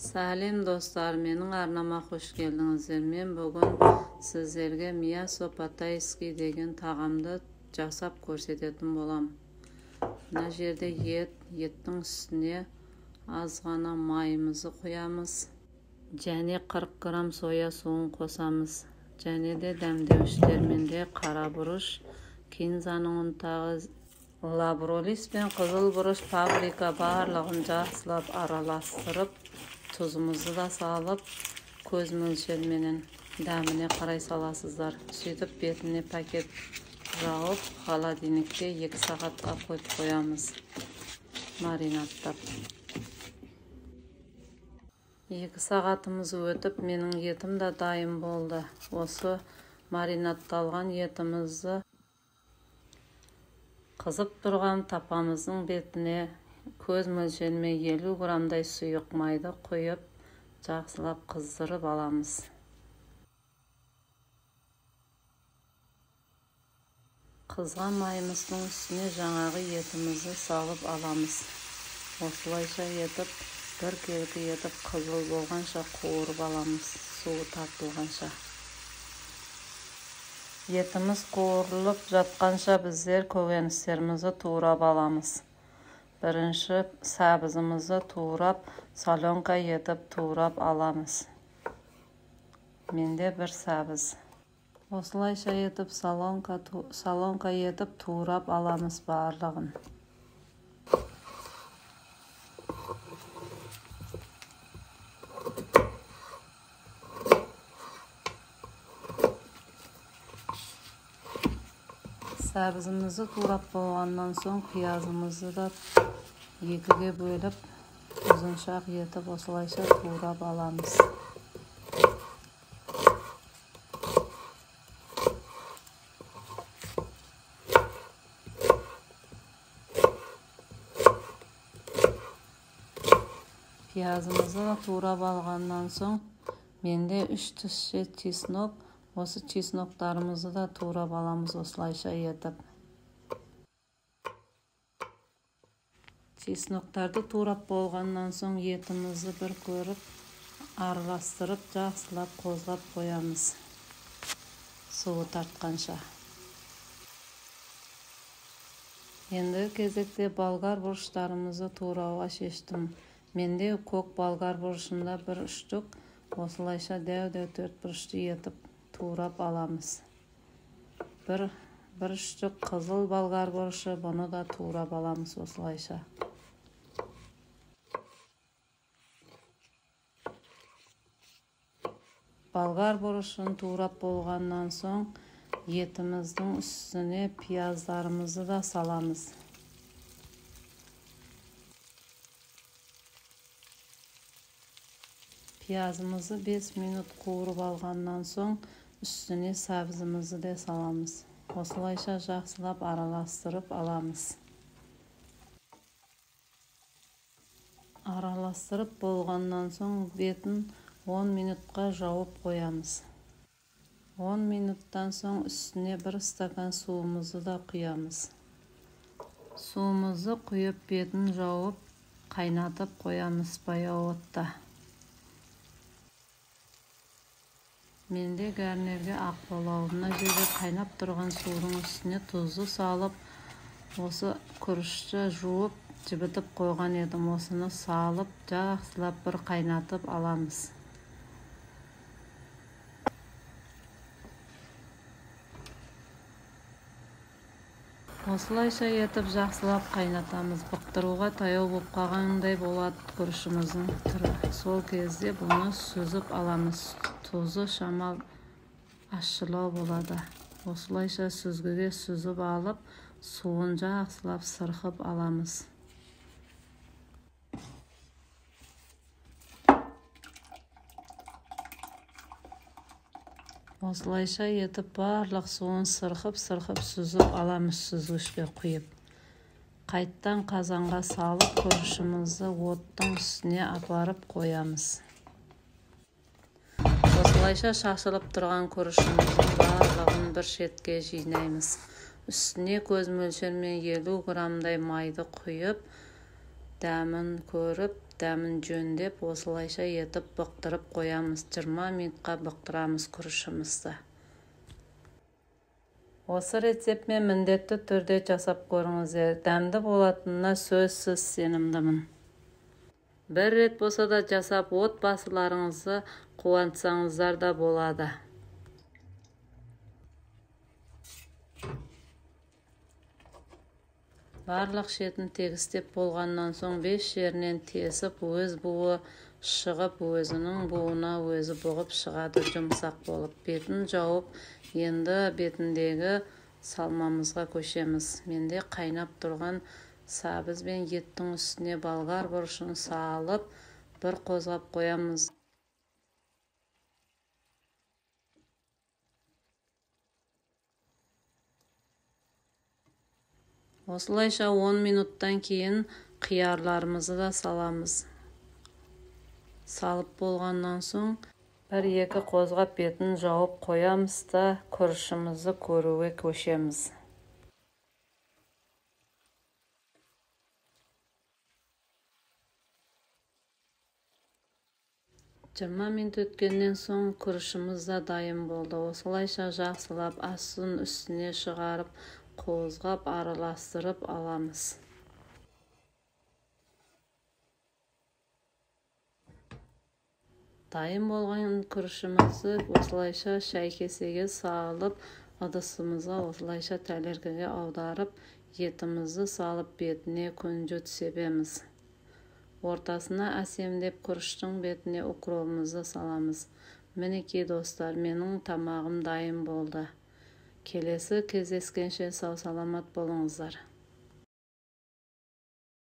Сәлем достар, менің арнама қош келдіңіздер. Мен бүгін сіздерге мясо по-тайски деген тағамды жасап көрсететін болам. Мына жерде еттің үстіне аз ғана майымызды қоямыз. Және 40 грамм соя суын қосамыз. Және де дәмдеуіштерменде қара бұрыш, кинзаның ұнтағы, лабролис пен қызыл бұрыш, паприка барлығын жақсылап араластырып, тұзымызды да салып, көз мөлшерменен дәміне қарай саласыздар. Сөйтіп бетіне пакет жауып, холодильникке 2 сағатқа қойып қоямыз, маринадтап. 2 сағатымыз өтіп, менің етім де дайын болды. Осы маринадталған етімізді қызып тұрған тапамыздың бетіне көз мөлшеріне 50 грамдай сұйық майды қойып, жақсылап қыздырып аламыз. Қызған майымыздың үстіне жаңағы етімізді салып аламыз. Осылайша етіп, бір келкі етіп қызыл болғанша қуырып аламыз, суы тартылғанша. Етіміз қуырылып жатқанша біздер көкөністерімізді турап аламыз. Бірінші сәбізімізді турап, солонка етіп турап аламыз. Менде бір сәбіз. Осылайша етіп солонка етіп турап аламыз барлығын. Сәбізімізді турап болғаннан соң пиязымызды да 2-ге бөліп, ұзыншақ етіп осылайша турап аламыз. Пиязымызды да турап алғаннан соң, менде 3 тісше чеснок, осы чесноктарымызды да турап аламыз осылайша етіп. Чесноктарды турап болғаннан соң етімізді бір көріп, араластырып, жақсылап қозғап қоямыз, суы тартқанша. Енді кезекте болгар бұрыштарымызды турауға шештім. Менде көк болгар бұрышында 1 штук, осылайша дәу 4 бұрышты етіп турап аламыз. Бір штук қызыл болгар бұрышы, бұны да турап аламыз осылайша. Болгар бұрышын турап болғаннан соң, етіміздің үстіне пияздарымызды да саламыз. Пиязымызды 5 минут қуырып алғаннан соң, үстіне сәбізімізді де саламыз. Осылайша жақсылап араластырып аламыз. Араластырып болғаннан соң, бетін 10 минутқа жауып қоямыз. 10 минуттан соң үстіне 1 стакан суымызды да құямыз. Суымызды құйып, бетін жауып, қайнатып қоямыз баяу отта. Менде гарнирге ақ болауына жерде қайнап тұрған судың үстіне тұзды салып, осы күрішті жуып, жібітіп қойған едім. Осыны салып, жақсылап бір қайнатып аламыз. Осылайша етіп жақсылап қайнатамыз. Бұқтыруға таяу болып қалғандай болады күрішіміздің түрі. Сол кезде бұны сүзіп аламыз. Тұзы шамал ащылау болады. Осылайша сүзгіге сүзіп алып, суын жақсылап сырғып аламыз. Осылайша етіп барлық суын сырғып сүзіп аламыз сүзгішке құйып. Қайттан қазанға салып, күрішімізді оттың үстіне апарып қоямыз. Осылайша шашылып тұрған күрішіміздің барлығын бір шетке жинаймыз. Үстіне көз мөлшермен 50 грамдай майды құйып, дәмін көріп, дәмін жөндеп, осылайша етіп бұқтырып қоямыз. 20 минутқа бұқтырамыз күрішімізді. Осы рецептмен міндетті түрде жасап көріңіздер. Дәмді болатынына сөзсіз сенімдімін. Бір рет болса да жасап отбасыларыңызды қуантсаңыздар да болады. Барлық шетін тегістеп болғаннан соң 5 жерінен тесіп, өз буы шығып, өзінің буына өзі бұғып шығады, жұмсақ болып. Бетін жауып, енді бетіндегі салмамызға көшеміз. Менде қайнап тұрған сабыз бен еттің үстіне болгар бұрышын салып, бір қозғап қоямыз. Осылайша 10 минуттан кейін қиярларымызды да саламыз. Салып болғаннан соң 1-2 қозғап бетін жауып қоямыз да күрішімізді көруге көшеміз. 20 минут өткеннен соң күрішіміз де дайын болды. Осылайша жақсылап астын үстіне шығарып, қозғап араластырып аламыз. Дайын болған күрішімізді осылайша шай кесеге салып, ыдысымызға осылайша тәлеркеге аударып, етімізді салып бетіне күнжіт себеміз. Ортасына әсемдеп күріштің бетіне укропымызды саламыз. Мінекей достар, менің тамағым дайын болды. Келесі кездескенше сау саламат болыңыздар.